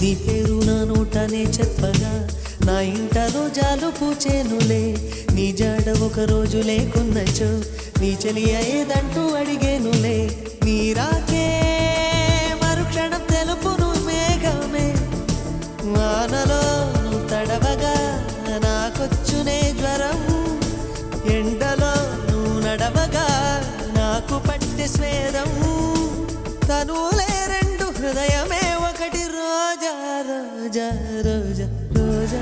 నీ పేరు నా నోటనే చెప్పగా నా ఇంట రోజాలు పూచేనులే నీ జాడ ఒక రోజు లేకున్నచో నీ చెలియ ఏదంటూ అడిగేనులే నీ రాకే మరుక్షణం తెలుపును మేఘమే వానలో నువ్వు తడవగా నాకొచ్చునే జ్వరం ఎండలో నువ్వు నడవగా నాకు పట్టె స్వేదం తనులే రెండు హృదయమే ఒకటి రోజా రోజా రోజా రోజా